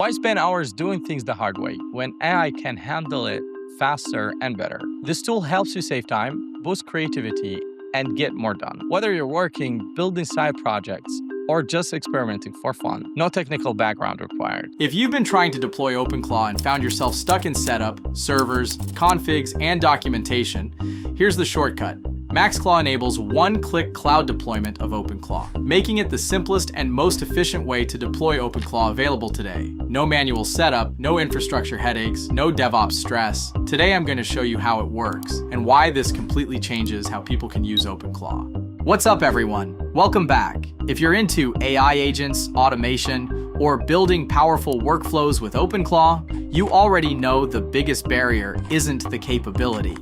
Why spend hours doing things the hard way when AI can handle it faster and better? This tool helps you save time, boost creativity, and get more done. Whether you're working, building side projects, or just experimenting for fun, no technical background required. If you've been trying to deploy OpenClaw and found yourself stuck in setup, servers, configs, and documentation, here's the shortcut. MaxClaw enables one-click cloud deployment of OpenClaw, making it the simplest and most efficient way to deploy OpenClaw available today. No manual setup, no infrastructure headaches, no DevOps stress. Today I'm going to show you how it works and why this completely changes how people can use OpenClaw. What's up, everyone? Welcome back. If you're into AI agents, automation, or building powerful workflows with OpenClaw, you already know the biggest barrier isn't the capability.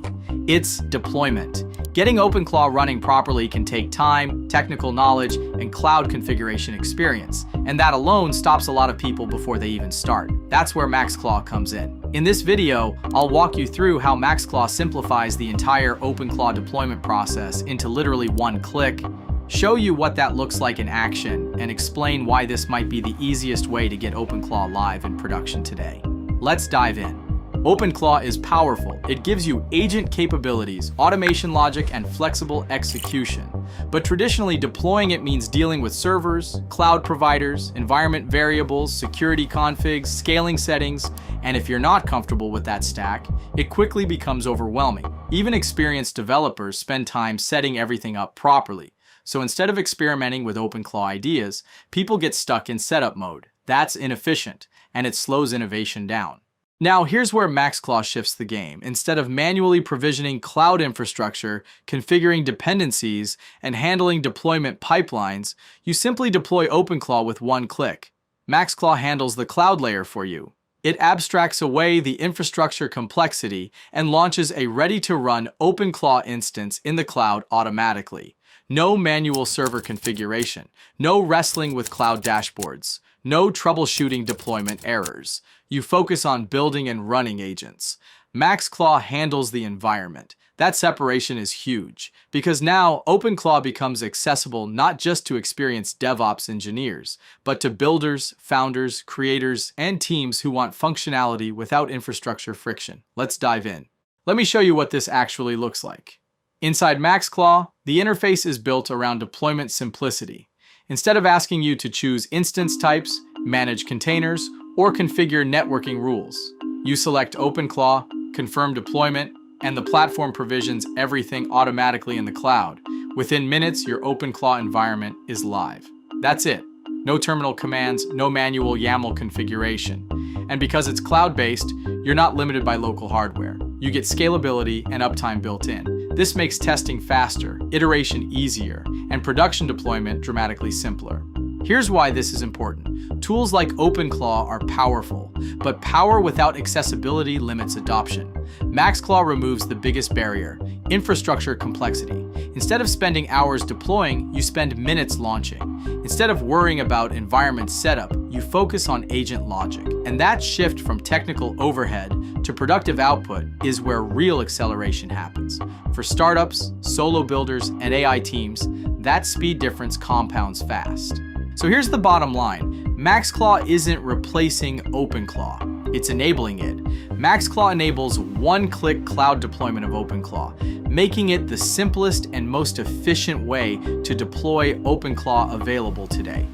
It's deployment. Getting OpenClaw running properly can take time, technical knowledge, and cloud configuration experience, and that alone stops a lot of people before they even start. That's where MaxClaw comes in. In this video, I'll walk you through how MaxClaw simplifies the entire OpenClaw deployment process into literally one click, show you what that looks like in action, and explain why this might be the easiest way to get OpenClaw live in production today. Let's dive in. OpenClaw is powerful. It gives you agent capabilities, automation logic, and flexible execution. But traditionally, deploying it means dealing with servers, cloud providers, environment variables, security configs, scaling settings, and if you're not comfortable with that stack, it quickly becomes overwhelming. Even experienced developers spend time setting everything up properly. So instead of experimenting with OpenClaw ideas, people get stuck in setup mode. That's inefficient, and it slows innovation down. Now, here's where MaxClaw shifts the game. Instead of manually provisioning cloud infrastructure, configuring dependencies, and handling deployment pipelines, you simply deploy OpenClaw with one click. MaxClaw handles the cloud layer for you. It abstracts away the infrastructure complexity and launches a ready-to-run OpenClaw instance in the cloud automatically. No manual server configuration, no wrestling with cloud dashboards, no troubleshooting deployment errors. You focus on building and running agents. MaxClaw handles the environment. That separation is huge, because now OpenClaw becomes accessible not just to experienced DevOps engineers, but to builders, founders, creators, and teams who want functionality without infrastructure friction. Let's dive in. Let me show you what this actually looks like. Inside MaxClaw, the interface is built around deployment simplicity. Instead of asking you to choose instance types, manage containers, or configure networking rules, you select OpenClaw, confirm deployment, and the platform provisions everything automatically in the cloud. Within minutes, your OpenClaw environment is live. That's it. No terminal commands, no manual YAML configuration. And because it's cloud-based, you're not limited by local hardware. You get scalability and uptime built in. This makes testing faster, iteration easier, and production deployment dramatically simpler. Here's why this is important. Tools like OpenClaw are powerful, but power without accessibility limits adoption. MaxClaw removes the biggest barrier, infrastructure complexity. Instead of spending hours deploying, you spend minutes launching. Instead of worrying about environment setup, you focus on agent logic. And that shift from technical overhead to productive output is where real acceleration happens. For startups, solo builders, and AI teams, that speed difference compounds fast. So here's the bottom line. MaxClaw isn't replacing OpenClaw, it's enabling it. MaxClaw enables one-click cloud deployment of OpenClaw, making it the simplest and most efficient way to deploy OpenClaw available today.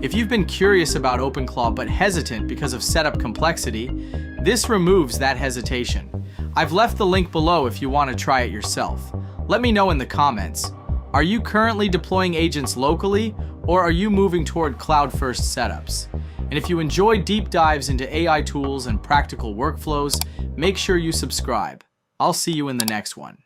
If you've been curious about OpenClaw but hesitant because of setup complexity, this removes that hesitation. I've left the link below if you want to try it yourself. Let me know in the comments. Are you currently deploying agents locally, or are you moving toward cloud-first setups? And if you enjoy deep dives into AI tools and practical workflows, make sure you subscribe. I'll see you in the next one.